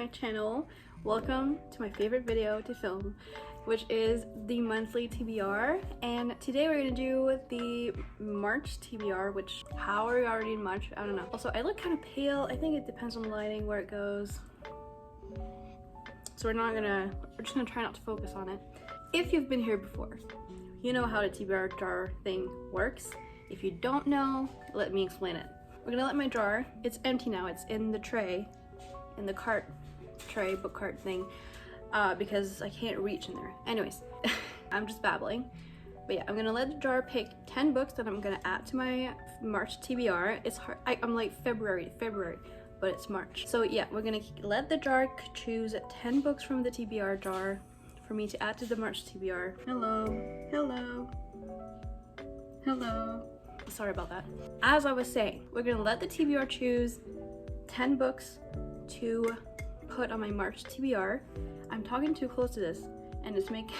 my channel. Welcome to my favorite video to film, which is the monthly TBR. And today we're gonna do the March TBR, which, how are we already in March? I don't know. Also, I look kind of pale. I think it depends on the lighting, where it goes. So we're just gonna try not to focus on it. If you've been here before, you know how the TBR jar thing works. If you don't know, let me explain it. We're gonna let my jar, it's empty now, it's in the tray, in the cart tray, book cart thing, because I can't reach in there. Anyways, I'm just babbling. But yeah, I'm gonna let the jar pick 10 books that I'm gonna add to my March TBR. It's hard, I'm like February, but it's March. So yeah, we're gonna let the jar choose 10 books from the TBR jar for me to add to the March TBR. Hello. Sorry about that. As I was saying, we're gonna let the TBR choose 10 books to put on my March TBR. I'm talking too close to this and it's making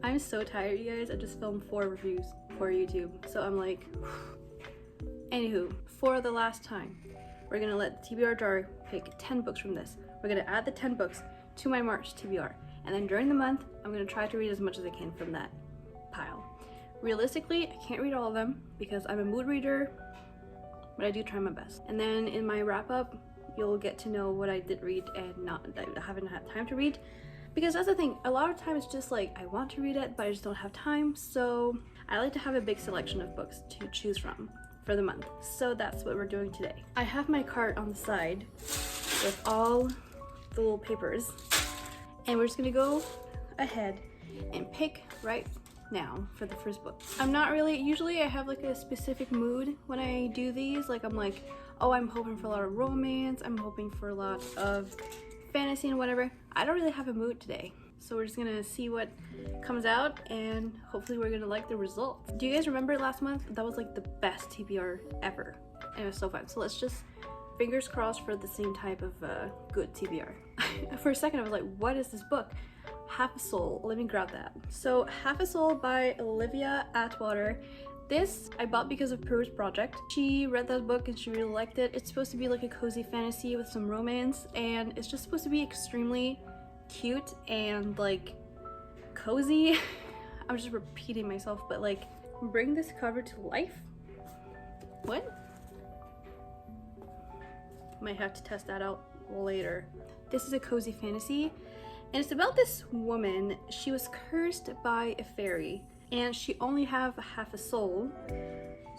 I'm so tired, you guys. I just filmed 4 reviews for YouTube, so I'm like anywho, for the last time, we're gonna let the TBR jar pick 10 books from this. We're gonna add the 10 books to my March TBR, and then during the month I'm gonna try to read as much as I can from that pile. Realistically, I can't read all of them because I'm a mood reader, but I do try my best. And then in my wrap-up, you'll get to know what I did read and I haven't had time to read. Because that's the thing, a lot of times it's just like I want to read it, but I just don't have time. So I like to have a big selection of books to choose from for the month. So that's what we're doing today. I have my cart on the side with all the little papers, and we're just gonna go ahead and pick right now for the first book. I'm not really, usually I have like a specific mood when I do these. Like I'm like, oh, I'm hoping for a lot of romance, I'm hoping for a lot of fantasy and whatever. I don't really have a mood today. So we're just gonna see what comes out and hopefully we're gonna like the results. Do you guys remember last month? That was like the best TBR ever. And it was so fun. So let's just fingers crossed for the same type of good TBR. For a second I was like, what is this book? Half a Soul. Let me grab that. So Half a Soul by Olivia Atwater. This I bought because of Peru's Project. She read that book and she really liked it. It's supposed to be like a cozy fantasy with some romance, and it's just supposed to be extremely cute and like cozy. I'm just repeating myself, but like bring this cover to life. What? Might have to test that out later. This is a cozy fantasy. And it's about this woman. She was cursed by a fairy and she only have half a soul.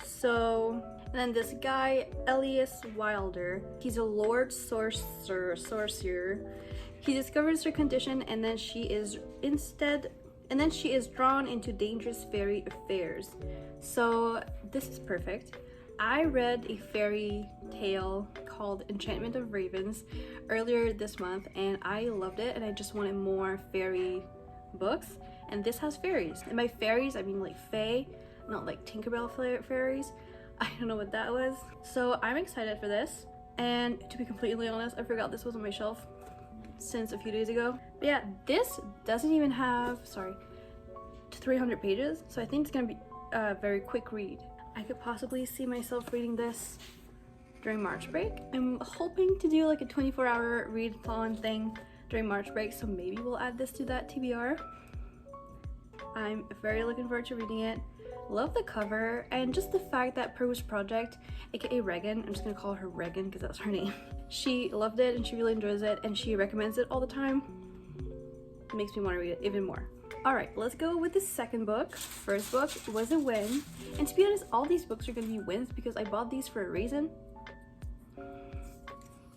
So, and then this guy, Elias Wilder, he's a lord sorcerer. He discovers her condition and then she is drawn into dangerous fairy affairs. So this is perfect. I read a fairy tale called Enchantment of Ravens earlier this month and I loved it, and I just wanted more fairy books, and this has fairies. And by fairies I mean like fae, not like Tinkerbell fairies. I don't know what that was. So I'm excited for this, and to be completely honest, I forgot this was on my shelf since a few days ago. But yeah, this doesn't even have 300 pages, so I think it's gonna be a very quick read. I could possibly see myself reading this during March break. I'm hoping to do like a 24-hour readathon thing during March break, so maybe we'll add this to that TBR. I'm very looking forward to reading it. Love the cover and just the fact that Peru's Project, aka Regan, I'm just gonna call her Regan because that's her name. She loved it and she really enjoys it and she recommends it all the time. It makes me want to read it even more. Alright, let's go with the second book. First book was a win. And to be honest, all these books are going to be wins because I bought these for a reason.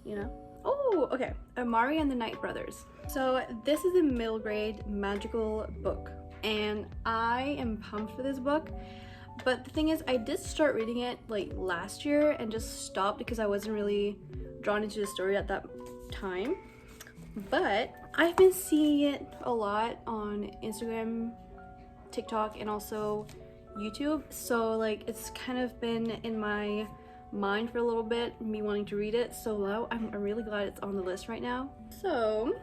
You know? Oh, okay. Amari and the Night Brothers. So this is a middle grade magical book. And I am pumped for this book. But the thing is, I did start reading it like last year and just stopped because I wasn't really drawn into the story at that time. But I've been seeing it a lot on Instagram, TikTok, and also YouTube. So like it's kind of been in my mind for a little bit, me wanting to read it. So I'm really glad it's on the list right now. So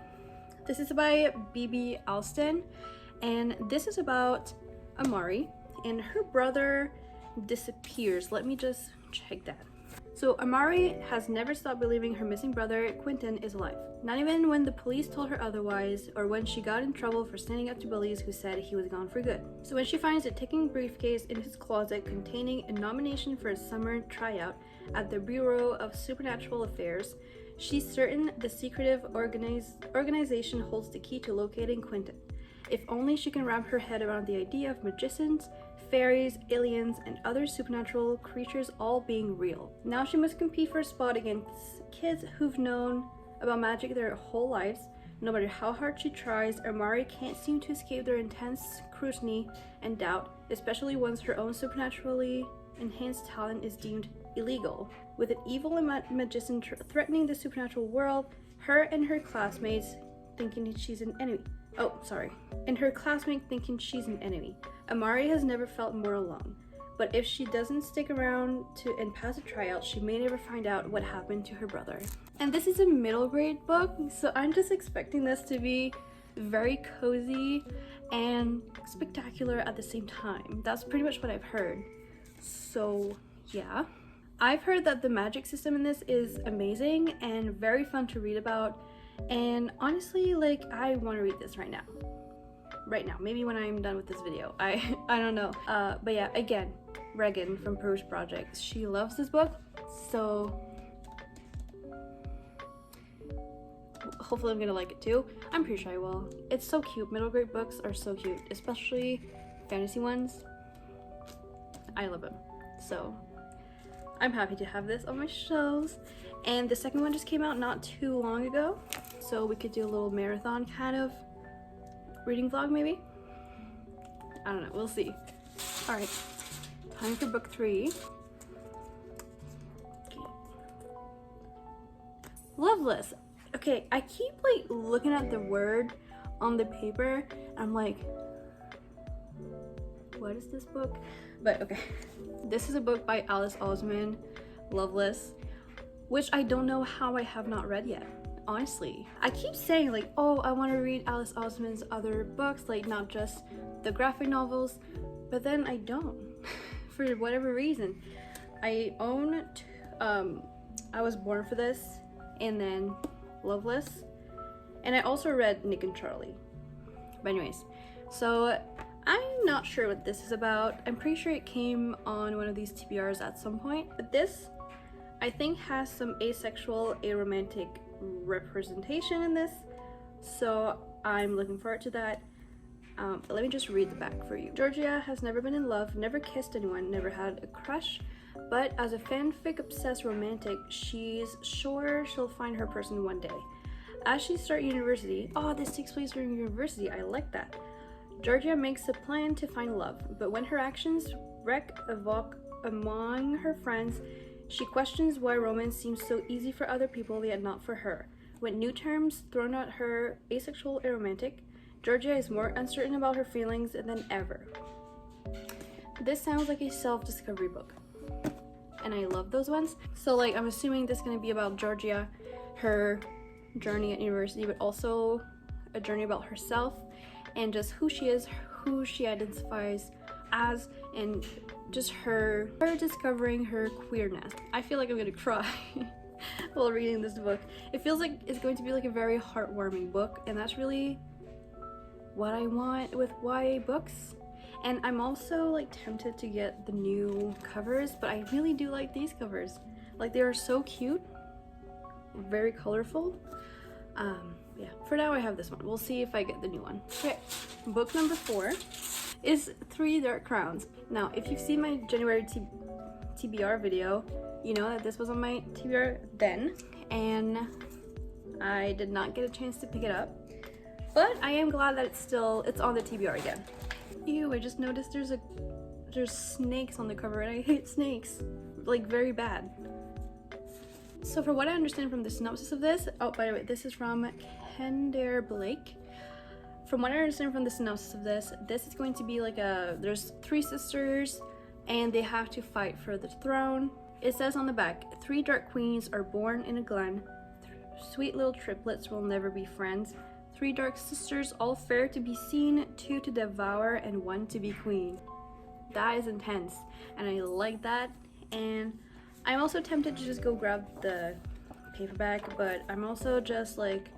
this is by B.B. Alston, and this is about Amari and her brother disappears. Let me just check that. So Amari has never stopped believing her missing brother Quentin is alive. Not even when the police told her otherwise, or when she got in trouble for standing up to bullies who said he was gone for good. So when she finds a ticking briefcase in his closet containing a nomination for a summer tryout at the Bureau of Supernatural Affairs, she's certain the secretive organization holds the key to locating Quentin. If only she can wrap her head around the idea of magicians, fairies, aliens, and other supernatural creatures all being real. Now she must compete for a spot against kids who've known about magic their whole lives. No matter how hard she tries, Amari can't seem to escape their intense scrutiny and doubt, especially once her own supernaturally enhanced talent is deemed illegal. With an evil magician threatening the supernatural world, her and her classmates thinking she's an enemy. Her classmate thinking she's an enemy. Amari has never felt more alone, but if she doesn't stick around and pass a tryout, she may never find out what happened to her brother. And this is a middle grade book, so I'm just expecting this to be very cozy and spectacular at the same time. That's pretty much what I've heard. So yeah. I've heard that the magic system in this is amazing and very fun to read about, and honestly, like, I want to read this right now, maybe when I'm done with this video. I don't know, but yeah, again, Regan from Purge Project, she loves this book, so hopefully I'm gonna like it too. I'm pretty sure I will. It's so cute. Middle grade books are so cute, especially fantasy ones. I love them, so I'm happy to have this on my shelves. And the second one just came out not too long ago, so we could do a little marathon kind of reading vlog maybe. I don't know, we'll see. All right, time for book 3. Okay. Loveless. Okay, I keep like looking at the word on the paper. I'm like, what is this book? But okay, this is a book by Alice Oseman, Loveless, which I don't know how I have not read yet. Honestly, I keep saying like, oh, I want to read Alice Oseman's other books, like not just the graphic novels, but then I don't for whatever reason. I own I Was Born for This, and then Loveless, and I also read Nick and Charlie. But anyways, so I'm not sure what this is about. I'm pretty sure it came on one of these TBRs at some point, but this I think has some asexual, aromantic representation in this, so I'm looking forward to that. But let me just read the back for you. Georgia has never been in love, never kissed anyone, never had a crush, but as a fanfic obsessed romantic, she's sure she'll find her person one day. As she starts university, oh, this takes place during university, I like that. Georgia makes a plan to find love, but when her actions wreak havoc among her friends, she questions why romance seems so easy for other people yet not for her. With new terms thrown at her, asexual, aromantic, Georgia is more uncertain about her feelings than ever. This sounds like a self-discovery book, and I love those ones. So like, I'm assuming this is going to be about Georgia, her journey at university, but also a journey about herself and just who she is, who she identifies as, and just her discovering her queerness. I feel like I'm gonna cry while reading this book. It feels like it's going to be like a very heartwarming book, and that's really what I want with YA books. And I'm also like tempted to get the new covers, but I really do like these covers. Like, they are so cute, very colorful. Yeah, for now I have this one. We'll see if I get the new one. Okay, book number 4 is 3 Dark Crowns. Now, if you've seen my January TBR video, you know that this was on my TBR then, and I did not get a chance to pick it up, but I am glad that it's on the TBR again. Ew, I just noticed there's snakes on the cover, and I hate snakes, like, very bad. So for what I understand from the synopsis of this, oh, by the way, this is from Kendare Blake. From what I understand from the synopsis of this is going to be like there's 3 sisters and they have to fight for the throne. It says on the back, 3 dark queens are born in a glen. Sweet little triplets will never be friends. 3 dark sisters, all fair to be seen, 2 to devour and 1 to be queen. That is intense, and I like that, and I'm also tempted to just go grab the paperback, but I'm also just like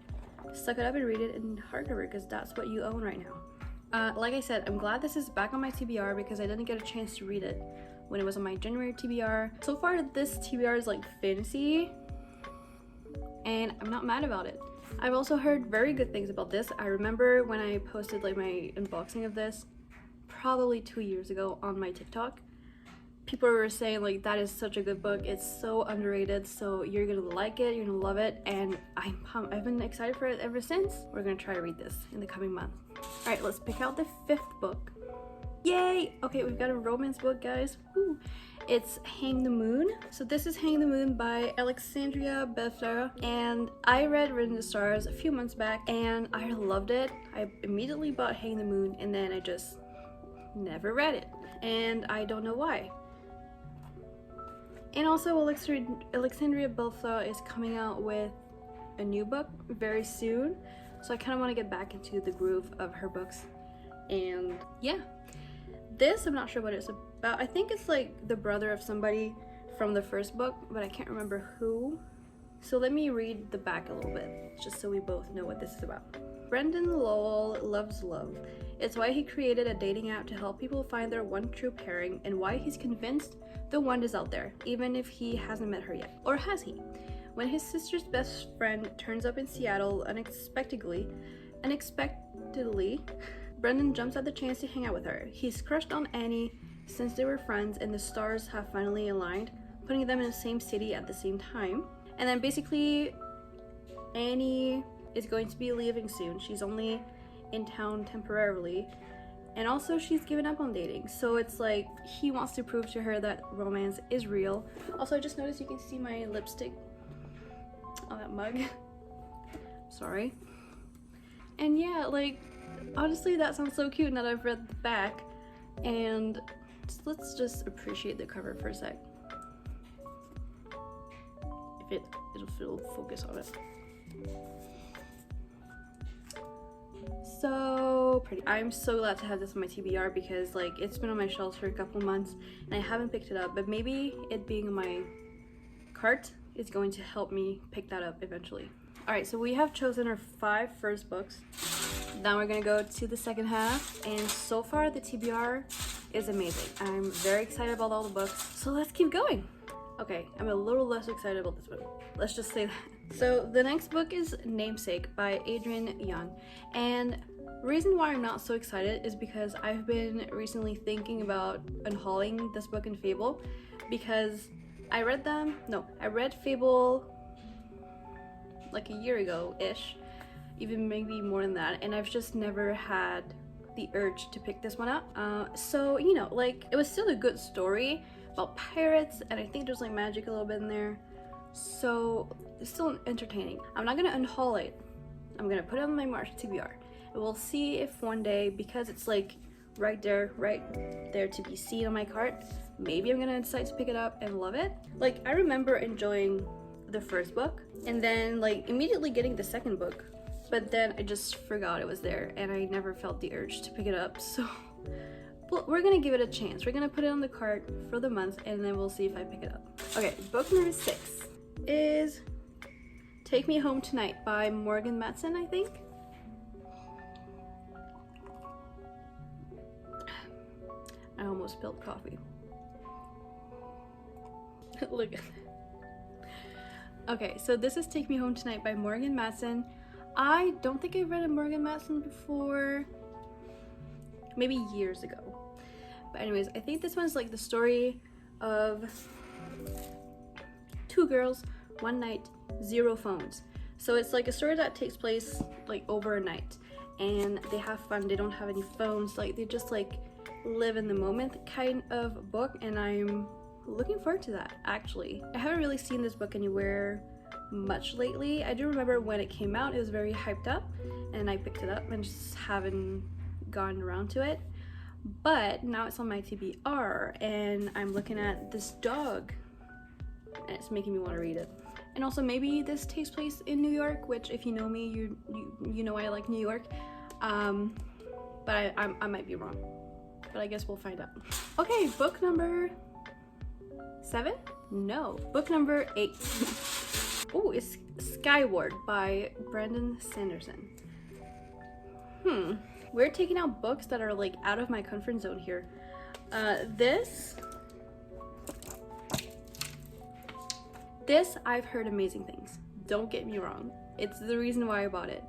suck it up and read it in hardcover because that's what you own right now. Like I said, I'm glad this is back on my TBR because I didn't get a chance to read it when it was on my January TBR. So far this TBR is like fantasy and I'm not mad about it. I've also heard very good things about this. I remember when I posted like my unboxing of this probably 2 years ago on my TikTok. People were saying like that is such a good book, it's so underrated, so you're gonna like it, you're gonna love it, and I'm pumped. I've been excited for it ever since. We're gonna try to read this in the coming month. All right, let's pick out the 5th book. Yay! Okay, we've got a romance book, guys. Woo. It's Hang the Moon. So this is Hang the Moon by Alexandria Bellefleur, and I read Written in the Stars a few months back and I loved it. I immediately bought Hang the Moon and then I just never read it, and I don't know why. And also Alexandria Bellefleur is coming out with a new book very soon, so I kind of want to get back into the groove of her books. And yeah, this I'm not sure what it's about. I think it's like the brother of somebody from the first book, but I can't remember who. So let me read the back a little bit just so we both know what this is about. Brendan Lowell loves love. It's why he created a dating app to help people find their one true pairing, and why he's convinced the one is out there, even if he hasn't met her yet. Or has he? When his sister's best friend turns up in Seattle unexpectedly, Brendan jumps at the chance to hang out with her. He's crushed on Annie since they were friends, and the stars have finally aligned, putting them in the same city at the same time. And then basically, Annie is going to be leaving soon. She's only in town temporarily, and also she's given up on dating, so it's like he wants to prove to her that romance is real. Also, I just noticed you can see my lipstick on that mug. Sorry. And yeah, like honestly that sounds so cute now that I've read the back, and let's just appreciate the cover for a sec. If it'll focus on it. So pretty. I'm so glad to have this on my TBR because like it's been on my shelves for a couple months and I haven't picked it up, but maybe it being in my cart is going to help me pick that up eventually. All right, so we have chosen our 5 first books. Now we're gonna go to the second half, and so far the TBR is amazing. I'm very excited about all the books, so let's keep going. Okay, I'm a little less excited about this one. Let's just say that. So the next book is Namesake by Adrienne Young, and reason why I'm not so excited is because I've been recently thinking about unhauling this book and Fable, because I read Fable like a year ago-ish, even maybe more than that, and I've just never had the urge to pick this one up. So, you know, like it was still a good story about pirates, and I think there's like magic a little bit in there, so it's still entertaining. I'm not gonna unhaul it. I'm gonna put it on my March TBR, and we'll see if one day, because it's like right there to be seen on my cart, maybe I'm gonna decide to pick it up and love it. Like I remember enjoying the first book and then like immediately getting the second book, but then I just forgot it was there and I never felt the urge to pick it up. So well, we're gonna give it a chance. We're gonna put it on the cart for the month and then we'll see if I pick it up. Okay, book number 6 is Take Me Home Tonight by Morgan Matson, I think. I almost spilled coffee. Look at that. Okay, so this is Take Me Home Tonight by Morgan Matson. I don't think I've read a Morgan Matson before, maybe years ago. But anyways, I think this one's like the story of 2 girls, 1 night, 0 phones. So it's like a story that takes place like over a night, and they have fun. They don't have any phones, like they just like live in the moment kind of book, and I'm looking forward to that. Actually, I haven't really seen this book anywhere much lately. I do remember when it came out, it was very hyped up and I picked it up and just haven't gotten around to it. But now it's on my TBR and I'm looking at this dog and it's making me want to read it. And also maybe this takes place in New York, which if you know me, you know I like New York. But I might be wrong, but I guess we'll find out. Okay, book number 7? No. Book number 8. Oh, it's Skyward by Brandon Sanderson. We're taking out books that are like out of my comfort zone here. This I've heard amazing things. Don't get me wrong. It's the reason why I bought it.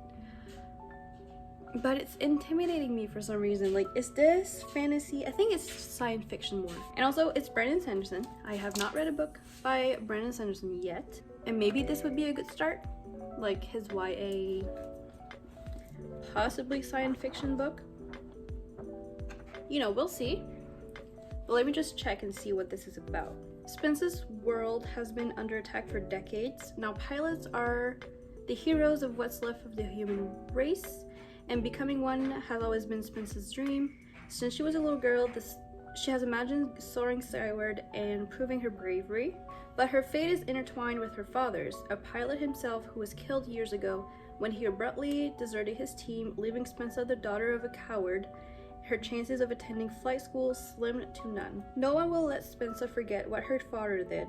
But it's intimidating me for some reason. Like, is this fantasy? I think it's science fiction more. And also, it's Brandon Sanderson. I have not read a book by Brandon Sanderson yet. And maybe this would be a good start. Like his YA, possibly science fiction book. You know, we'll see. But let me just check and see what this is about. Spence's world has been under attack for decades. Now pilots are the heroes of what's left of the human race, and becoming one has always been Spence's dream. Since she was a little girl, she has imagined soaring skyward and proving her bravery. But her fate is intertwined with her father's, a pilot himself who was killed years ago when he abruptly deserted his team, leaving Spencer the daughter of a coward. Her chances of attending flight school slim to none. No one will let Spencer forget what her father did,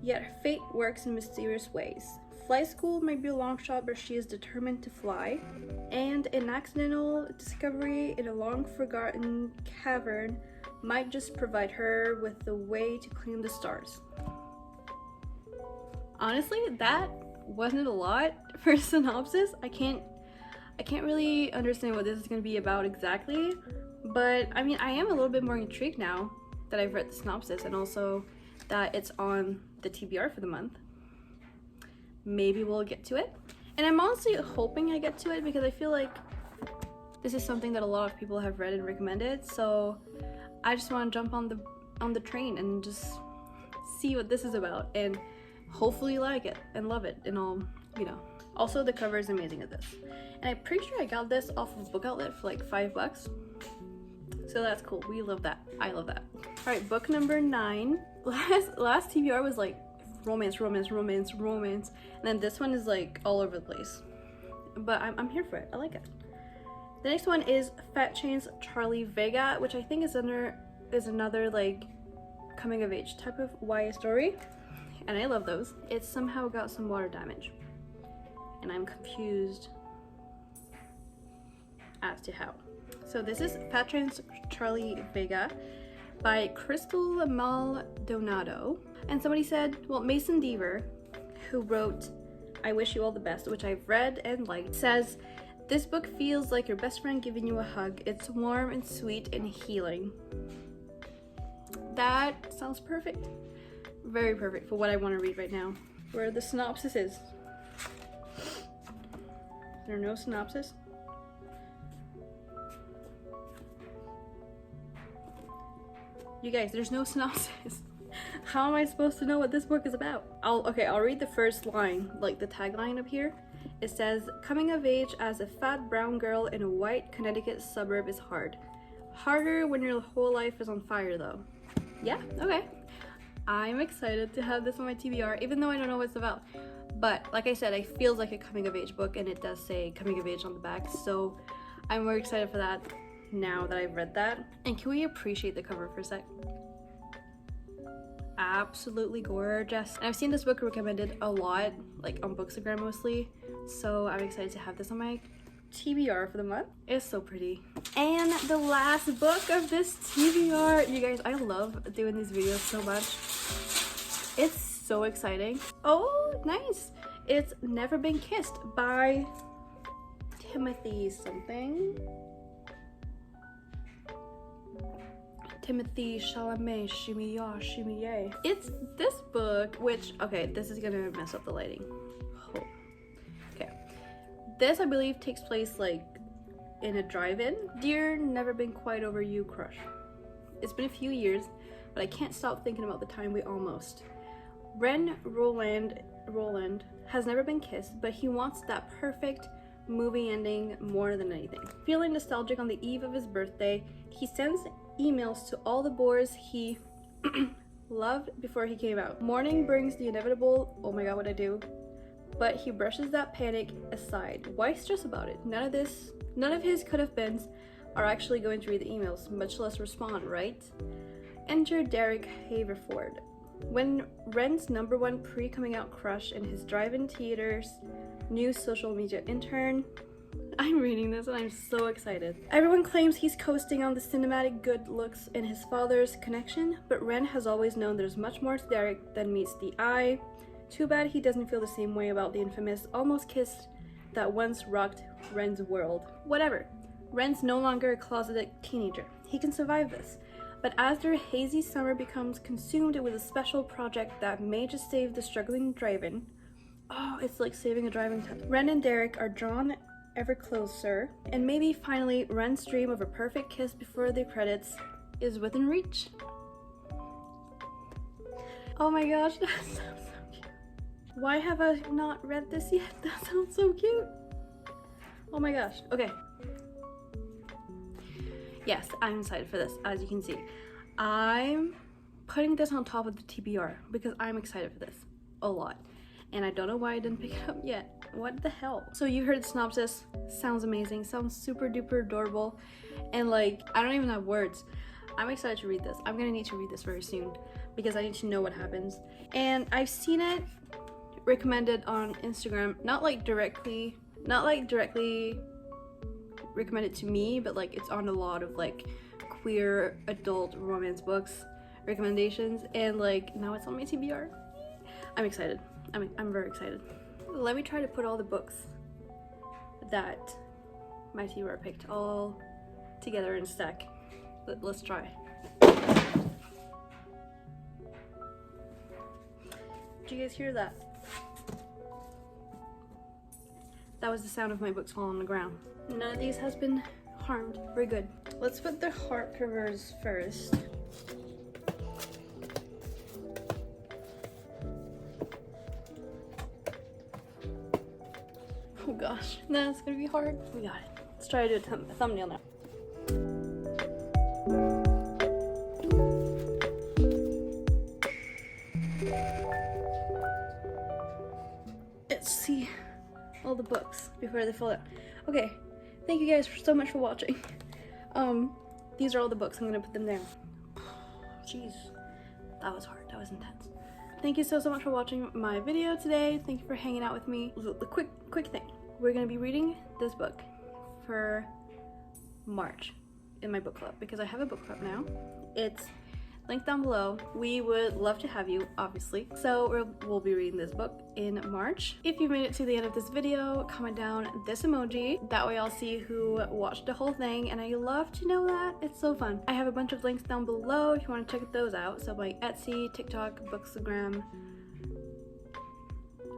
yet fate works in mysterious ways. Flight school might be a long shot, but she is determined to fly, and an accidental discovery in a long-forgotten cavern might just provide her with the way to claim the stars. Honestly, that wasn't a lot for a synopsis. I can't really understand what this is going to be about exactly, but I mean, I am a little bit more intrigued now that I've read the synopsis and also that it's on the TBR for the month. Maybe we'll get to it. And I'm honestly hoping I get to it because I feel like this is something that a lot of people have read and recommended, so I just want to jump on the train and just see what this is about and hopefully like it and love it and all, you know. Also, the cover is amazing of this. And I'm pretty sure I got this off of Book Outlet for like $5. So that's cool. We love that. I love that. Alright, book number 9. Last TBR was like romance. And then this one is like all over the place. But I'm here for it. I like it. The next one is Fat Chain's Charlie Vega, which I think is another like coming of age type of YA story. And I love those. It's somehow got some water damage. And I'm confused as to how. So this is Fat Chain's Charlie Vega by Crystal Maldonado. And somebody said, well, Mason Deaver, who wrote I Wish You All the Best, which I've read and liked, says, this book feels like your best friend giving you a hug. It's warm and sweet and healing. That sounds perfect. Very perfect for what I want to read right now. Where the synopsis is. Is there no synopsis? You guys, there's no synopsis. How am I supposed to know what this book is about? I'll read the first line, like the tagline up here. It says, coming of age as a fat brown girl in a white Connecticut suburb is hard. Harder when your whole life is on fire though. Yeah, okay. I'm excited to have this on my TBR, even though I don't know what it's about. But like I said, it feels like a coming of age book and it does say coming of age on the back. So I'm more excited for that now that I've read that. And can we appreciate the cover for a sec? Absolutely gorgeous. And I've seen this book recommended a lot, like on Bookstagram mostly. So I'm excited to have this on my TBR for the month. It's so pretty. And the last book of this TBR, you guys, I love doing these videos so much. It's so exciting. Oh, nice. It's Never Been Kissed by Timothy something. Timothy Chalamet, Shimiye. It's this book, which, okay, this is gonna mess up the lighting. Oh. Okay. This, I believe, takes place like in a drive-in. Dear Never Been Quite Over You crush. It's been a few years, but I can't stop thinking about the time we almost. Ren Roland has never been kissed, but he wants that perfect movie ending more than anything. Feeling nostalgic on the eve of his birthday, he sends emails to all the boys he loved before he came out. Morning brings the inevitable, oh my god, what'd I do? But he brushes that panic aside. Why stress about it? None of his could-have-beens are actually going to read the emails, much less respond, right? Enter Derek Haverford. When Ren's #1 pre-coming out crush and his drive-in theaters, new social media intern. I'm reading this and I'm so excited. Everyone claims he's coasting on the cinematic good looks and his father's connection, but Ren has always known there's much more to Derek than meets the eye. Too bad he doesn't feel the same way about the infamous almost kiss that once rocked Ren's world. Whatever. Ren's no longer a closeted teenager. He can survive this. But as their hazy summer becomes consumed with a special project that may just save the struggling drive-in. Oh, it's like saving a driving test. Ren and Derek are drawn ever closer, and maybe finally Ren's dream of a perfect kiss before the credits is within reach. Oh my gosh, that sounds so cute. Why have I not read this yet? That sounds so cute. Oh my gosh. Okay. Yes, I'm excited for this, as you can see. I'm putting this on top of the TBR because I'm excited for this a lot. And I don't know why I didn't pick it up yet. What the hell? So you heard the synopsis. Sounds amazing. Sounds super duper adorable. And like, I don't even have words. I'm excited to read this. I'm gonna need to read this very soon because I need to know what happens. And I've seen it recommended on Instagram, not like directly recommended to me, but like it's on a lot of like queer adult romance books recommendations, and like now it's on my TBR. I'm excited. I'm very excited. Let me try to put all the books that my TBR picked all together in a stack. Let's try. Did you guys hear that? That was the sound of my books falling on the ground. None of these has been harmed. We're good. Let's put the hardcovers first. Oh gosh, that's gonna be hard. We got it. Let's try to do a thumbnail now. Let's see all the books before they fall out. Okay, thank you guys so much for watching. These are all the books. I'm gonna put them down. Jeez, that was hard. That was intense. Thank you so much for watching my video today. Thank you for hanging out with me. The quick thing. We're gonna be reading this book for March in my book club because I have a book club now. It's linked down below. We would love to have you, obviously. So we'll be reading this book in March. If you made it to the end of this video, comment down this emoji. That way I'll see who watched the whole thing, and I love to know that. It's so fun. I have a bunch of links down below if you want to check those out. So like Etsy, TikTok, Bookstagram.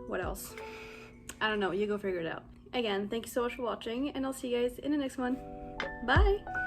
What else? I don't know. You go figure it out. Again, thank you so much for watching, and I'll see you guys in the next one. Bye!